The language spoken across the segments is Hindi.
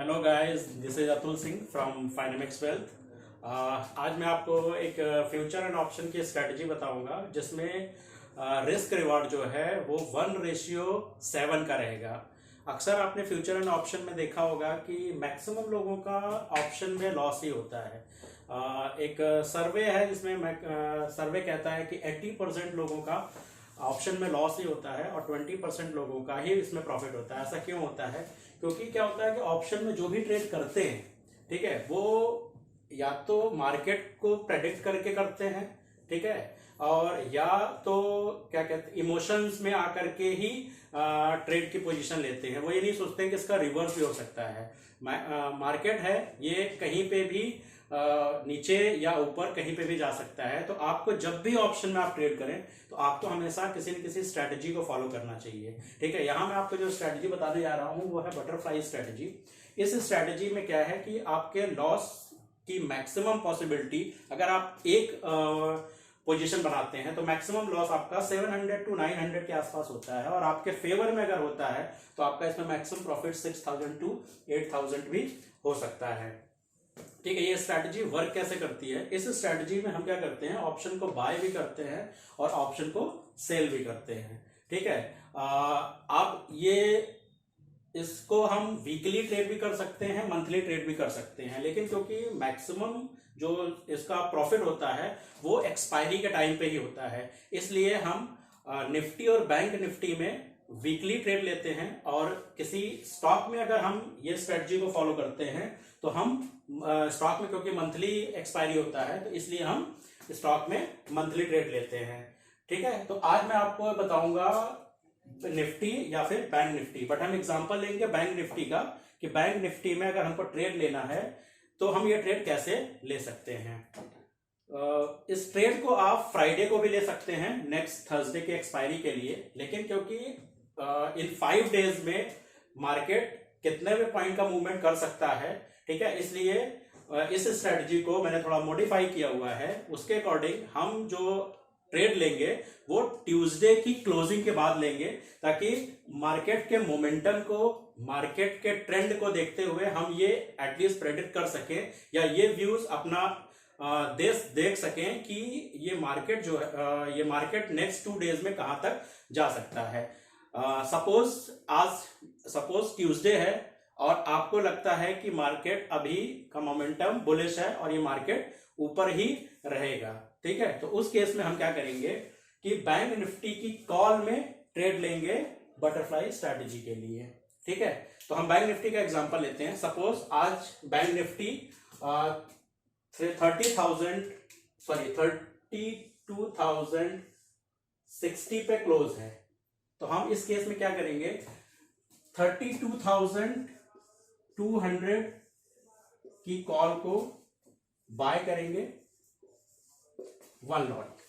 Hello guys, this is Atul Singh from Finemics wealth. आज मैं आपको एक फ्यूचर एंड ऑप्शन की स्ट्रेटजी बताऊंगा जिसमें रिस्क रिवॉर्ड जो है वो 1:7 का रहेगा। अक्सर आपने फ्यूचर एंड ऑप्शन में देखा होगा कि मैक्सिमम लोगों का ऑप्शन में लॉस ही होता है। एक सर्वे है जिसमें सर्वे कहता है कि 80% लोगों का ऑप्शन में लॉस ही होता है और 20% लोगों का ही इसमें प्रॉफिट होता है। ऐसा क्यों होता है? क्योंकि क्या होता है कि ऑप्शन में जो भी ट्रेड करते हैं, ठीक है, वो या तो मार्केट को प्रेडिक्ट करके करते हैं, ठीक है, और या तो क्या कहते हैं इमोशंस में आकर के ही ट्रेड की पोजीशन लेते हैं। वो ये नहीं सोचते हैं कि इसका रिवर्स भी हो सकता है। मार्केट है, ये कहीं पे भी नीचे या ऊपर कहीं पे भी जा सकता है। तो आपको जब भी ऑप्शन में आप ट्रेड करें तो आपको हमेशा किसी न किसी स्ट्रेटजी को फॉलो करना चाहिए, ठीक है। यहाँ मैं आपको जो स्ट्रेटजी बताने जा रहा हूँ वो है बटरफ्लाई स्ट्रेटजी। इस स्ट्रेटजी में क्या है कि आपके लॉस की मैक्सिमम पॉसिबिलिटी, अगर आप एक पोजीशन बनाते हैं तो मैक्सिमम लॉस आपका 700 to 900 के आसपास होता है, और आपके फेवर में अगर होता है तो आपका इसमें मैक्सिमम प्रॉफिट 6000 to 8000 भी हो सकता है, ठीक है। ये स्ट्रैटेजी वर्क कैसे करती है? इस स्ट्रैटेजी में हम क्या करते हैं, ऑप्शन को बाय भी करते हैं और ऑप्शन को सेल भी करते हैं, ठीक है। अब ये इसको हम वीकली ट्रेड भी कर सकते हैं, मंथली ट्रेड भी कर सकते हैं, लेकिन क्योंकि मैक्सिमम जो इसका प्रॉफिट होता है वो एक्सपायरी के टाइम पे ही होता है, इसलिए हम निफ्टी और बैंक निफ्टी में वीकली ट्रेड लेते हैं। और किसी स्टॉक में अगर हम ये स्ट्रेटजी को फॉलो करते हैं तो हम स्टॉक में, क्योंकि मंथली एक्सपायरी होता है, तो इसलिए हम स्टॉक में मंथली ट्रेड लेते हैं, ठीक है। तो आज मैं आपको बताऊंगा निफ्टी या फिर बैंक निफ्टी, बट हम एग्जांपल लेंगे बैंक निफ्टी का कि बैंक निफ्टी में अगर हमको ट्रेड लेना है तो हम ये ट्रेड कैसे ले सकते हैं। इस ट्रेड को आप फ्राइडे को भी ले सकते हैं, नेक्स्ट थर्सडे के एक्सपायरी के लिए, लेकिन क्योंकि इन 5 डेज में मार्केट कितने भी पॉइंट का मूवमेंट कर सकता है, ठीक है, इसलिए इस स्ट्रेटजी को मैंने थोड़ा मॉडिफाई किया हुआ है। उसके अकॉर्डिंग हम जो ट्रेड लेंगे वो ट्यूसडे की क्लोजिंग के बाद लेंगे, ताकि मार्केट के मोमेंटम को, मार्केट के ट्रेंड को देखते हुए हम ये एटलीस्ट प्रेडिक्ट कर सकें या ये व्यूज अपना देख सकें कि ये मार्केट जो है, ये मार्केट नेक्स्ट 2 डेज में कहां तक जा सकता है। सपोज ट्यूसडे है और आपको लगता है कि मार्केट अभी का मोमेंटम बुलिश है और ये मार्केट ऊपर ही रहेगा, ठीक है, तो उस केस में हम क्या करेंगे कि बैंक निफ्टी की कॉल में ट्रेड लेंगे बटरफ्लाई स्ट्रैटेजी के लिए, ठीक है। तो हम बैंक निफ्टी का एग्जांपल लेते हैं। सपोज आज बैंक निफ्टी 32,060 पे क्लोज है, तो हम इस केस में क्या करेंगे, 32,200 की कॉल को बाय करेंगे 1 लॉट।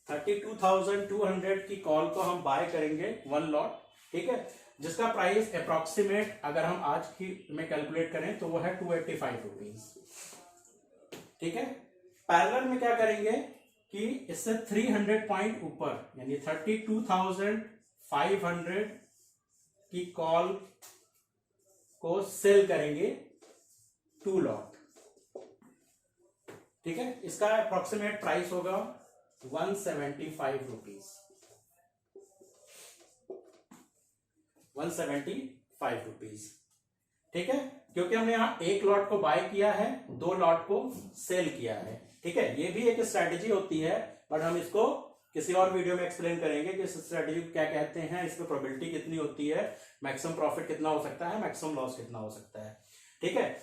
32,200 की कॉल को हम बाय करेंगे 1 लॉट, ठीक है, जिसका प्राइस अप्रोक्सीमेट अगर हम आज की में कैलकुलेट करें तो वो है 285 रुपीज, ठीक है। पैरेलल में क्या करेंगे कि इससे 300 पॉइंट ऊपर यानी 32,500 की कॉल को सेल करेंगे 2 लॉट, ठीक है। इसका अप्रोक्सीमेट प्राइस होगा 175 रुपीज, 175 रुपीज, ठीक है, क्योंकि हमने यहां 1 लॉट को बाय किया है, 2 लॉट को सेल किया है, ठीक है। ये भी एक स्ट्रैटेजी होती है, बट हम इसको किसी और वीडियो में एक्सप्लेन करेंगे कि इस स्ट्रैटेजी को क्या कहते हैं, इसमें प्रोबेबिलिटी कितनी होती है, मैक्सिमम प्रॉफिट कितना हो सकता है, मैक्सिमम लॉस कितना हो सकता है, ठीक है।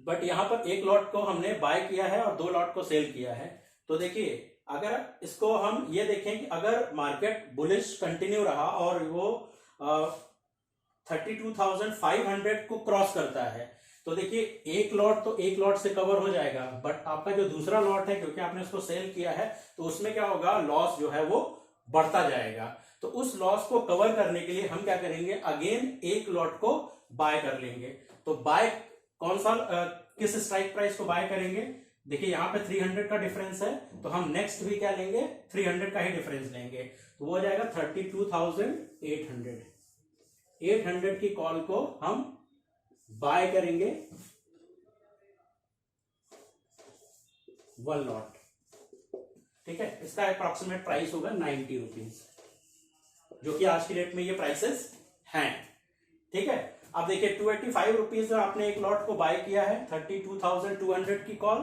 बट यहां पर 1 लॉट को हमने बाय किया है और 2 लॉट को सेल किया है। तो देखिए, अगर इसको हम ये देखें कि अगर मार्केट बुलिश कंटिन्यू रहा और वो 32,500 को क्रॉस करता है, तो देखिए 1 लॉट तो 1 लॉट से कवर हो जाएगा, बट आपका जो दूसरा लॉट है, क्योंकि आपने उसको सेल किया है, तो उसमें क्या होगा, लॉस जो है वो बढ़ता जाएगा। तो उस लॉस को कवर करने के लिए हम क्या करेंगे, अगेन 1 लॉट को बाय कर लेंगे। तो बाय कौन सा, किस स्ट्राइक प्राइस को बाय करेंगे? देखिए यहाँ पे 300 का डिफरेंस है, तो हम नेक्स्ट भी क्या लेंगे, 300 का ही डिफरेंस लेंगे, तो वो हो जाएगा 32,800, 800 की कॉल को हम बाय करेंगे 1 लॉट। ठीक है, इसका अप्रॉक्सीमेट प्राइस होगा 90 रुपीज, जो कि आज की डेट में ये प्राइसेस हैं। ठीक है, अब देखिए 285 रुपीज आपने एक लॉट को बाय किया है, 32,200 की कॉल,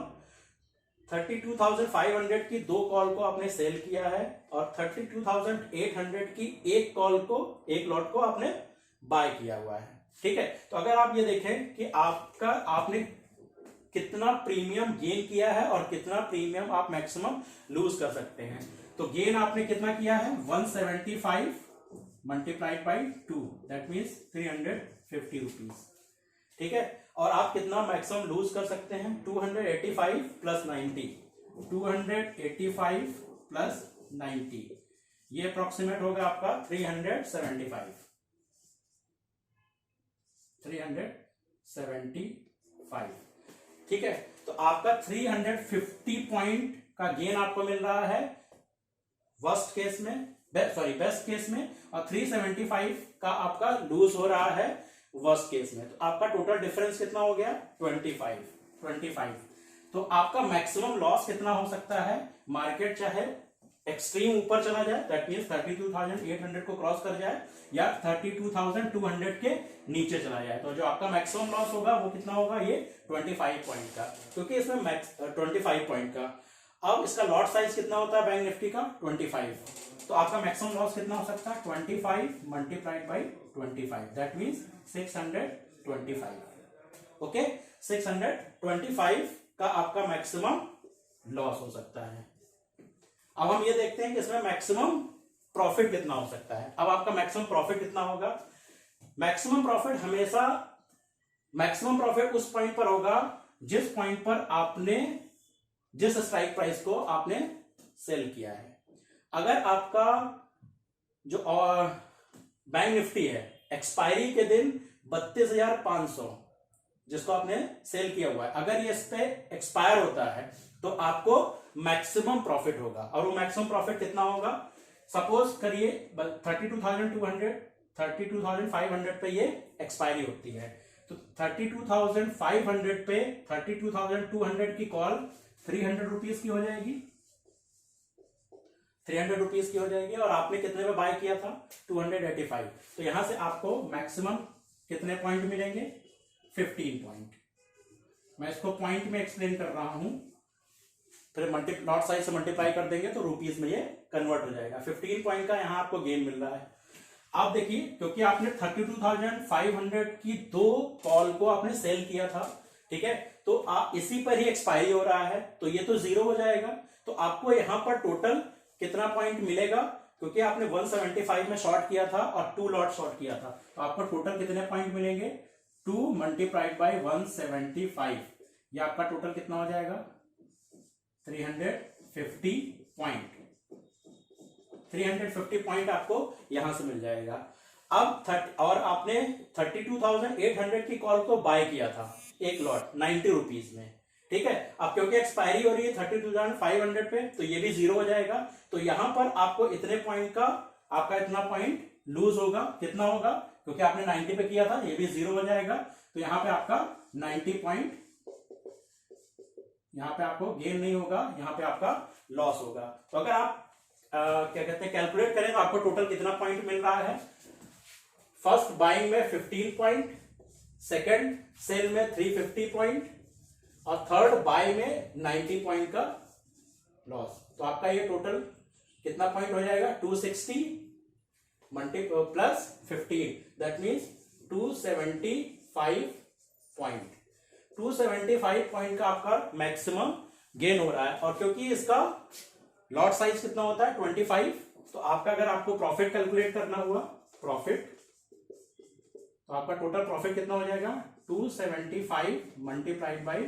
32,500 की 2 कॉल को आपने सेल किया है, और 32,800 की एक कॉल को, एक लॉट को आपने बाय किया हुआ है। ठीक है, तो अगर आप ये देखें कि आपने कितना प्रीमियम गेन किया है और कितना प्रीमियम आप मैक्सिमम लूज कर सकते हैं, तो गेन आपने कितना किया है 175 multiplied by 2, that means 350 rupees. ठीक है, और आप कितना मैक्सिमम लूज कर सकते हैं 285 प्लस 90, 285 प्लस 90, ये अप्रोक्सीमेट होगा आपका 375। ठीक है, तो आपका 350 पॉइंट का गेन आपको मिल रहा है वर्स्ट केस में, बेस्ट केस में, और 375 का आपका लूज हो रहा है वर्स्ट केस में। तो आपका टोटल डिफरेंस कितना हो गया 25। तो आपका मैक्सिमम लॉस कितना हो सकता है, मार्केट चाहे एक्सट्रीम ऊपर चला जाए, दैट मीन्स 32,800 को क्रॉस कर जाए, या 32,200 के नीचे चला जाए, तो जो आपका मैक्सिमम लॉस होगा वो कितना होगा, ये 25 पॉइंट का, क्योंकि इसमें 25 पॉइंट का। अब इसका लॉट साइज कितना होता है बैंक निफ्टी का 25, तो आपका मैक्सिमम लॉस कितना हो सकता है 25 multiplied by 25, that means 625। Okay, 625 का आपका मैक्सिमम लॉस हो सकता है। अब हम ये देखते हैं कि इसमें मैक्सिमम प्रॉफिट कितना हो सकता है। अब आपका मैक्सिमम प्रॉफिट कितना होगा, मैक्सिमम प्रॉफिट हमेशा, मैक्सिमम प्रॉफिट उस पॉइंट पर होगा जिस पॉइंट पर आपने, जिस स्ट्राइक प्राइस को आपने सेल किया है। अगर आपका जो बैंक निफ्टी है एक्सपायरी के दिन 32,500 जिसको आपने सेल किया हुआ है, अगर ये इस पे एक्सपायर होता है तो आपको मैक्सिमम प्रॉफिट होगा, और वो मैक्सिमम प्रॉफिट कितना होगा, सपोज करिए 32,200, 32,500 पे ये एक्सपायरी होती है, तो 32,500 पे 32,200 की कॉल 300 रुपीज की हो जाएगी, 300 रुपीज की हो जाएगी, और आपने कितने में बाय किया था 285, तो यहां से आपको मैक्सिमम कितने पॉइंट मिलेंगे 15 पॉइंट। मैं इसको पॉइंट में एक्सप्लेन कर रहा हूं, फिर लॉट साइज से मल्टीप्लाई कर देंगे तो रुपीज में ये कन्वर्ट हो जाएगा। 15 पॉइंट का यहां आपको गेन मिल रहा है। आप देखिए, क्योंकि आपने 32,500 की 2 कॉल को आपने सेल किया था, ठीक है, तो आप इसी पर ही एक्सपायरी हो रहा है, तो ये तो 0 हो जाएगा, तो आपको यहां पर टोटल कितना पॉइंट मिलेगा, क्योंकि आपने 175 में शॉर्ट किया था और 2 लॉट शॉर्ट किया था, तो आपको टोटल कितने पॉइंट मिलेंगे 2 मल्टीप्लाइड बाई 175, ये आपका टोटल कितना हो जाएगा 350 पॉइंट। 350 पॉइंट आपको यहां से मिल जाएगा। अब और आपने 32,800 की कॉल को बाय किया था एक लॉट 90 रुपीज में, ठीक है। अब क्योंकि एक्सपायरी हो रही है 32,500 पे, तो ये भी 0 हो जाएगा, तो यहां पर आपको इतने पॉइंट का, आपका इतना पॉइंट लूज होगा, कितना होगा, क्योंकि आपने 90 पे किया था, ये भी 0 हो जाएगा, तो यहां पे आपका 90 पॉइंट, यहां पे आपको गेन नहीं होगा, यहां पे आपका लॉस होगा। तो अगर आप क्या कहते हैं कैलकुलेट करें तो आपको टोटल कितना पॉइंट मिल रहा है, फर्स्ट बाइंग में 15 पॉइंट, सेकंड सेल में 350 पॉइंट, और थर्ड बाय में 90 पॉइंट का लॉस। तो आपका ये टोटल कितना पॉइंट हो जाएगा 260 plus 15, that means 275 point. 275 point का आपका मैक्सिमम गेन हो रहा है, और क्योंकि इसका लॉट साइज कितना होता है 25, तो आपका अगर आपको प्रॉफिट कैलकुलेट करना हुआ, प्रॉफिट, तो आपका टोटल प्रॉफिट कितना हो जाएगा 275 मल्टीप्लाइड बाई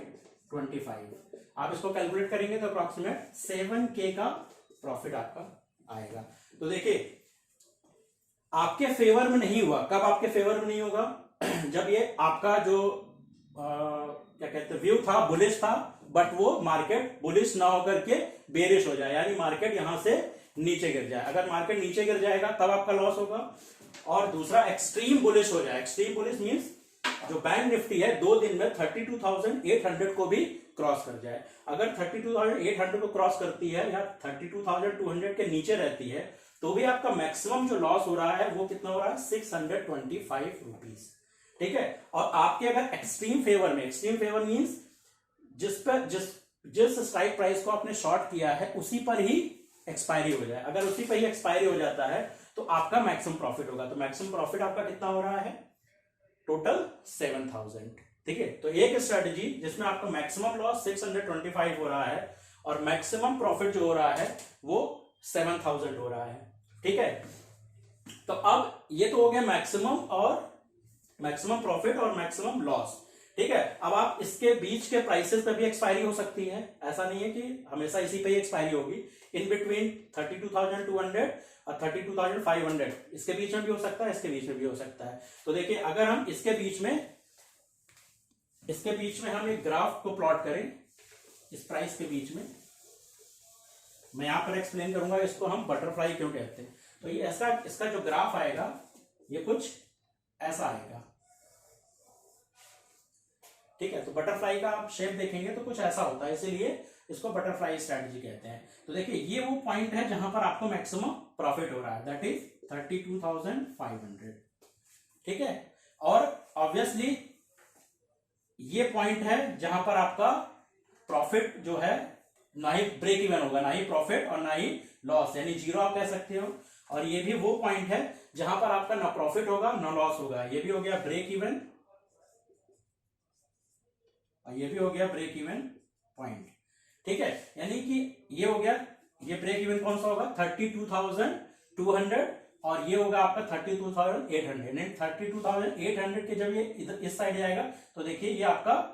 25। आप इसको कैलकुलेट करेंगे तो अप्रोक्सीमेट 7K का प्रॉफिट आपका आएगा। तो देखिए आपके फेवर में नहीं हुआ, कब आपके फेवर में नहीं होगा, जब ये आपका जो क्या कहते हैं व्यू था बुलिश था, बट वो मार्केट बुलिश ना होकर के बेरिश हो जाए, यानी मार्केट यहां से नीचे गिर जाए। अगर मार्केट नीचे गिर जाएगा तब आपका लॉस होगा, और दूसरा एक्सट्रीम बुलिश हो जाए। एक्सट्रीम बुलिश मींस जो बैंक निफ्टी है 2 दिन में 32,800 को भी क्रॉस कर जाए। अगर 32,800 को क्रॉस करती है या 32,200 के नीचे रहती है तो भी आपका मैक्सिमम जो लॉस हो रहा है वो कितना हो रहा है, 625 रुपीज। ठीक है। और आपके अगर एक्सट्रीम फेवर में, एक्सट्रीम फेवर मींस जिस स्ट्राइक प्राइस को आपने शॉर्ट किया है उसी पर ही एक्सपायरी हो जाए, अगर उसी पर ही एक्सपायरी हो जाता है तो आपका मैक्सिमम प्रॉफिट होगा। तो मैक्सिमम प्रॉफिट आपका कितना हो रहा है, टोटल 7,000। ठीक है। तो एक स्ट्रेटजी जिसमें आपका मैक्सिमम लॉस 625 हो रहा है और मैक्सिमम प्रॉफिट जो हो रहा है वो 7,000 हो रहा है। ठीक है। तो अब ये तो हो गया मैक्सिमम प्रॉफिट और मैक्सिमम लॉस। ठीक है। अब आप इसके बीच के प्राइसेस पे भी एक्सपायरी हो सकती है, ऐसा नहीं है कि हमेशा इसी पे ही एक्सपायरी होगी। इन बिटवीन 32,200 और 32,500 इसके बीच में भी हो सकता है, इसके बीच में भी हो सकता है। तो देखिए अगर हम इसके बीच में हम एक ग्राफ को प्लॉट करें, इस प्राइस के बीच में, मैं यहां पर एक्सप्लेन करूंगा इसको हम बटरफ्लाई क्यों कहते हैं। तो ये ऐसा, इसका जो ग्राफ आएगा ये कुछ ऐसा आएगा। ठीक है। तो बटरफ्लाई का आप शेप देखेंगे तो कुछ ऐसा होता है, इसीलिए इसको बटरफ्लाई स्ट्रेटजी कहते हैं। तो देखिए ये वो पॉइंट है जहां पर आपको मैक्सिमम प्रॉफिट हो रहा है, दैट इज 32,500। ठीक है। और ऑब्वियसली ये पॉइंट है जहां पर आपका प्रॉफिट जो है ना ही ब्रेक इवन होगा, ना ही प्रॉफिट और ना ही लॉस, यानी जीरो आप कह सकते हो। और ये भी वो पॉइंट है जहां पर आपका ना प्रॉफिट होगा ना लॉस होगा। ये भी हो गया ब्रेक इवन और ये भी हो गया ब्रेक इवन पॉइंट। ठीक है। यानी कि ये हो गया, ये ब्रेक इवन कौन सा होगा, 32,200 और ये होगा आपका 32,800। 32,800 के जब ये इधर इस साइड जाएगा तो देखिए ये आपका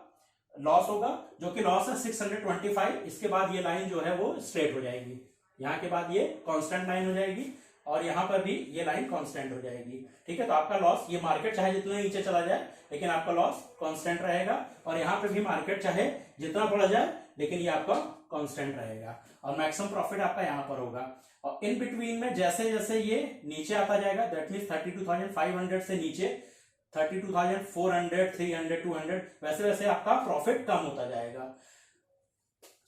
लॉस होगा, जो कि लॉस है 625। इसके बाद ये लाइन जो है वो स्ट्रेट हो जाएगी, यहां के बाद ये कांस्टेंट लाइन हो जाएगी और यहां पर भी ये लाइन कांस्टेंट हो जाएगी। ठीक है। तो आपका लॉस, ये मार्केट चाहे जितना नीचे चला जाए लेकिन आपका लॉस कांस्टेंट रहेगा, और यहां पे भी मार्केट चाहे जितना बढ़ जाए लेकिन ये आपका कांस्टेंट रहेगा, और मैक्सिमम प्रॉफिट आपका यहां पर होगा। और इन बिटवीन में जैसे जैसे ये नीचे आता जाएगा, दैट मीन 32,500 से नीचे 32,400, 300, 200, वैसे वैसे आपका प्रॉफिट कम होता जाएगा।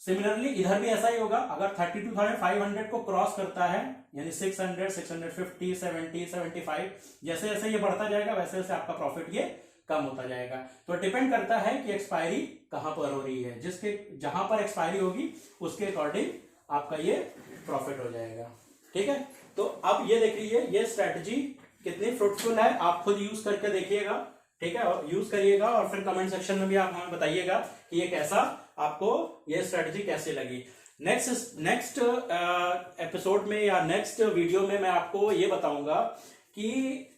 सिमिलरली इधर भी ऐसा ही होगा, अगर 32,500 को क्रॉस करता है यानी 600, 650, 70, 75, जैसे जैसे ये बढ़ता जाएगा वैसे वैसे आपका प्रॉफिट ये कम होता जाएगा। तो डिपेंड करता है कि एक्सपायरी कहां पर हो रही है, जहां पर एक्सपायरी होगी उसके अकॉर्डिंग आपका ये प्रॉफिट हो जाएगा। ठीक है। तो अब ये देख लीजिए ये स्ट्रेटजी कितनी फ्रूटफुल है, आप खुद यूज करके देखिएगा। ठीक है। और यूज करिएगा और फिर कमेंट सेक्शन में भी आप हमें बताइएगा कि ये कैसा आपको ये स्ट्रेटजी कैसे लगी। नेक्स्ट एपिसोड में या नेक्स्ट वीडियो में मैं आपको ये बताऊंगा कि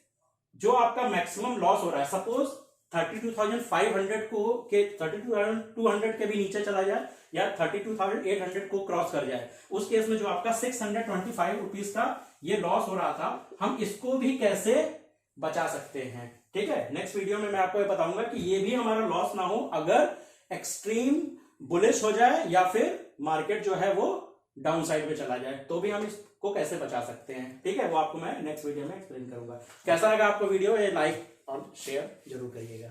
जो आपका मैक्सिमम लॉस हो रहा है, सपोज 32,500 को के 32,200 के भी नीचे चला जाए या 32,800 को क्रॉस कर जाए, उस केस में जो आपका 625 रुपीज का ये लॉस हो रहा था, हम इसको भी कैसे बचा सकते हैं। ठीक है। नेक्स्ट वीडियो में मैं आपको ये बताऊंगा कि ये भी हमारा लॉस ना हो अगर एक्सट्रीम बुलिश हो जाए या फिर मार्केट जो है वो डाउन साइड पे चला जाए, तो भी हम इसको कैसे बचा सकते हैं। ठीक है। वो आपको मैं नेक्स्ट वीडियो में एक्सप्लेन करूंगा। कैसा लगा आपको वीडियो, ये लाइक और शेयर जरूर करिएगा।